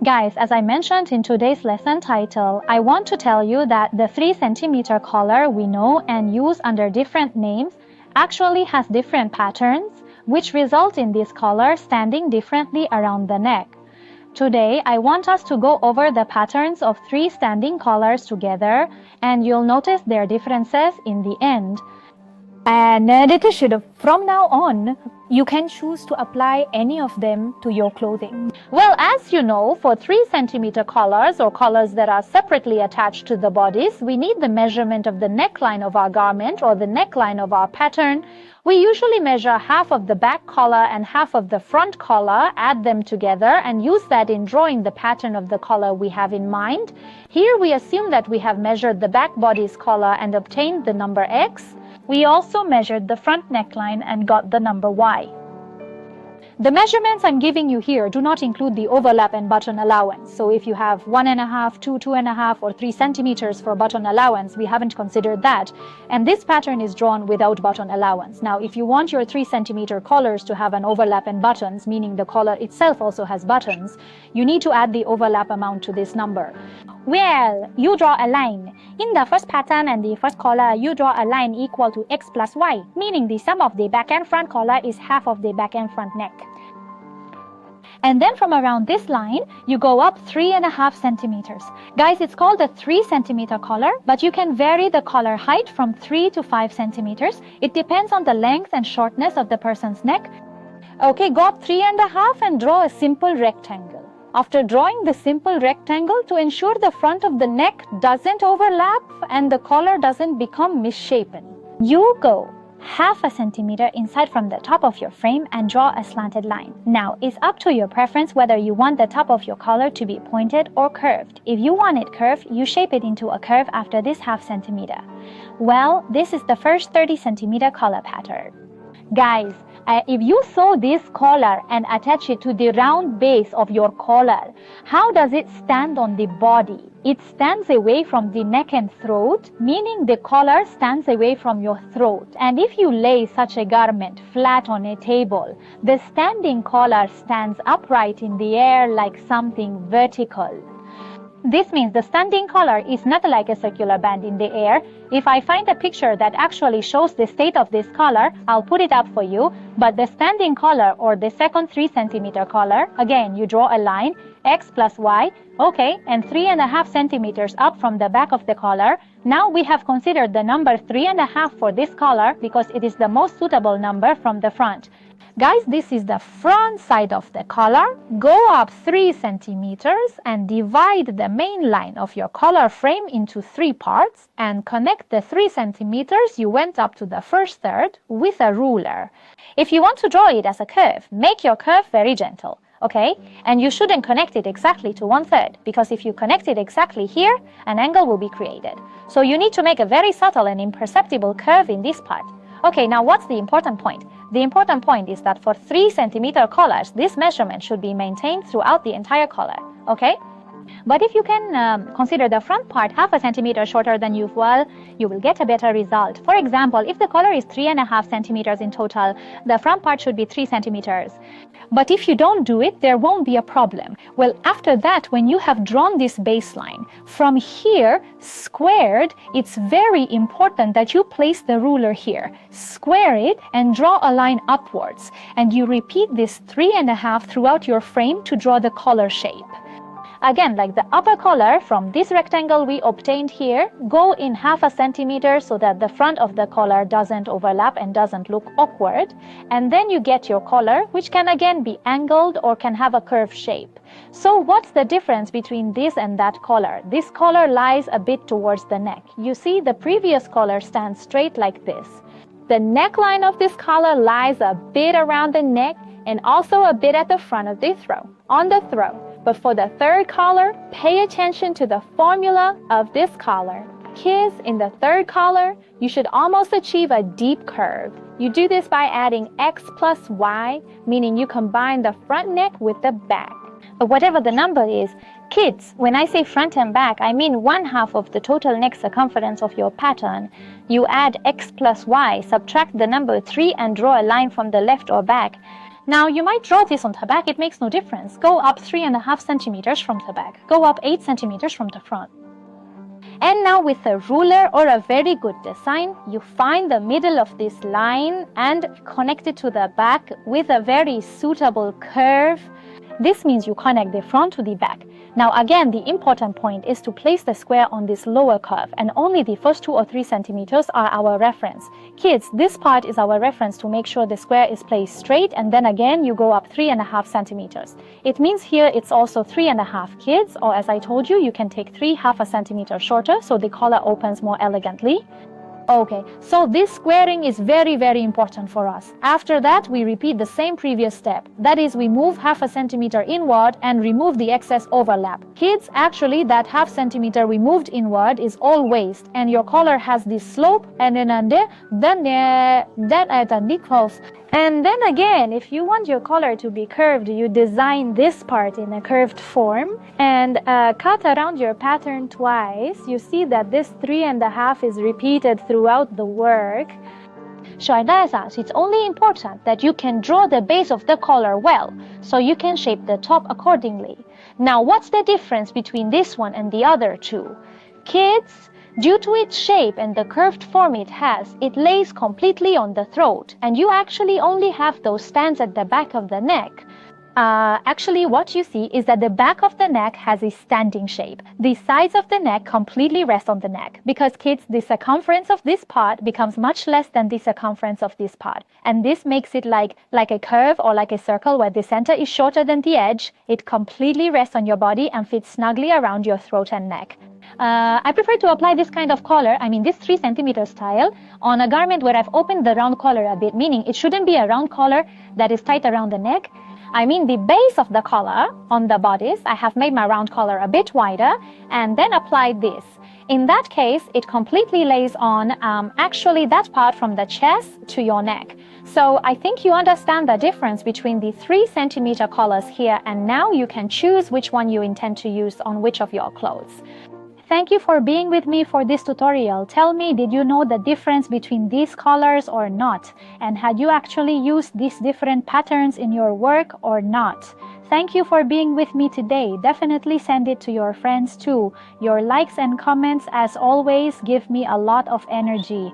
Guys, as I mentioned in today's lesson title, I want to tell you that the 3 centimeter collar we know and use under different names actually has different patterns, which result in this collar standing differently around the neck. Today, I want us to go over the patterns of 3 standing collars together, and you'll notice their differences in the end. And from now on, you can choose to apply any of them to your clothing. Well, as you know, for 3 centimeter collars or collars that are separately attached to the bodice, we need the measurement of the neckline of our garment or the neckline of our pattern. We usually measure half of the back collar and half of the front collar, add them together, and use that in drawing the pattern of the collar we have in mind. Here we assume that we have measured the back bodice collar and obtained the number X. We also measured the front neckline and got the number Y. The measurements I'm giving you here do not include the overlap and button allowance. So if you have 1.5, 2, 2.5, or 3 centimeters for button allowance, we haven't considered that. And this pattern is drawn without button allowance. Now, if you want your 3 centimeter collars to have an overlap and buttons, meaning the collar itself also has buttons, you need to add the overlap amount to this number. Well, you draw a line. In the first pattern and the first collar, you draw a line equal to X plus Y, meaning the sum of the back and front collar is half of the back and front neck. And then from around this line, you go up 3.5 centimeters. Guys, it's called a 3 centimeter collar, but you can vary the collar height from 3 to 5 centimeters. It depends on the length and shortness of the person's neck. Okay, go up 3.5 and draw a simple rectangle. After drawing the simple rectangle, to ensure the front of the neck doesn't overlap and the collar doesn't become misshapen, you go 0.5 centimeter inside from the top of your frame and draw a slanted line. Now, it's up to your preference whether you want the top of your collar to be pointed or curved. If you want it curved, you shape it into a curve after this 0.5 centimeter. Well, this is the first 30 centimeter collar pattern. Guys, if you sew this collar and attach it to the round base of your collar, how does it stand on the body? It stands away from the neck and throat, meaning the collar stands away from your throat. And if you lay such a garment flat on a table, the standing collar stands upright in the air like something vertical. This means the standing collar is not like a circular band in the air. If I find a picture that actually shows the state of this collar, I'll put it up for you. But the standing collar or the second 3 centimeter collar, again, you draw a line, X plus Y, okay, and 3.5 centimeters up from the back of the collar. Now we have considered the number 3.5 for this collar because it is the most suitable number from the front. Guys, this is the front side of the collar. Go up 3 centimeters and divide the main line of your collar frame into 3 parts and connect the 3 centimeters you went up to the first third with a ruler. If you want to draw it as a curve, make your curve very gentle, okay? And you shouldn't connect it exactly to 1/3 because if you connect it exactly here, an angle will be created. So you need to make a very subtle and imperceptible curve in this part. Okay, now what's the important point? The important point is that for 3 centimeter collars, this measurement should be maintained throughout the entire collar, okay? But if you can consider the front part 0.5 centimeter shorter than usual, you will get a better result. For example, if the collar is 3.5 centimeters in total, the front part should be 3 centimeters. But if you don't do it, there won't be a problem. Well, after that, when you have drawn this baseline, from here, squared, it's very important that you place the ruler here. Square it and draw a line upwards. And you repeat this 3.5 throughout your frame to draw the collar shape. Again, like the upper collar from this rectangle we obtained here, go in 0.5 centimeter so that the front of the collar doesn't overlap and doesn't look awkward. And then you get your collar, which can again be angled or can have a curved shape. So what's the difference between this and that collar? This collar lies a bit towards the neck. You see, the previous collar stands straight like this. The neckline of this collar lies a bit around the neck and also a bit at the front of the throat, on the throat. But for the third collar, pay attention to the formula of this collar. Kids, in the third collar, you should almost achieve a deep curve. You do this by adding X plus Y, meaning you combine the front neck with the back. But whatever the number is, kids, when I say front and back, I mean 1/2 of the total neck circumference of your pattern. You add X plus Y, subtract the number 3 and draw a line from the left or back. Now you might draw this on the back, it makes no difference. Go up 3.5 centimeters from the back. Go up 8 centimeters from the front. And now with a ruler or a very good design, you find the middle of this line and connect it to the back with a very suitable curve. This means you connect the front to the back. Now again, the important point is to place the square on this lower curve, and only the first 2 or 3 centimeters are our reference. Kids, this part is our reference to make sure the square is placed straight, and then again you go up 3.5 centimeters. It means here it's also 3.5 kids, or as I told you, you can take 3.5 centimeters shorter so the collar opens more elegantly. Okay, so this squaring is very, very important for us. After that, we repeat the same previous step. That is, we move 0.5 centimeter inward and remove the excess overlap. Kids, actually, that 0.5 centimeter we moved inward is all waist, and your collar has this slope, and then equals. And then again, if you want your collar to be curved, you design this part in a curved form and cut around your pattern twice. You see that this 3.5 is repeated throughout the work. It's only important that you can draw the base of the collar well, so you can shape the top accordingly. Now, what's the difference between this one and the other two? Kids, due to its shape and the curved form it has, it lays completely on the throat, and you actually only have those stands at the back of the neck. Actually, what you see is that the back of the neck has a standing shape. The sides of the neck completely rest on the neck, because kids, the circumference of this part becomes much less than the circumference of this part. And this makes it like a curve or like a circle where the center is shorter than the edge. It completely rests on your body and fits snugly around your throat and neck. I prefer to apply this kind of collar, this 3 centimeter style, on a garment where I've opened the round collar a bit, meaning it shouldn't be a round collar that is tight around the neck. The base of the collar on the bodice, I have made my round collar a bit wider and then applied this. In that case, it completely lays on actually that part from the chest to your neck. So I think you understand the difference between the 3 centimeter collars here, and now you can choose which one you intend to use on which of your clothes. Thank you for being with me for this tutorial. Tell me, did you know the difference between these colors or not? And had you actually used these different patterns in your work or not? Thank you for being with me today. Definitely send it to your friends too. Your likes and comments, as always, give me a lot of energy.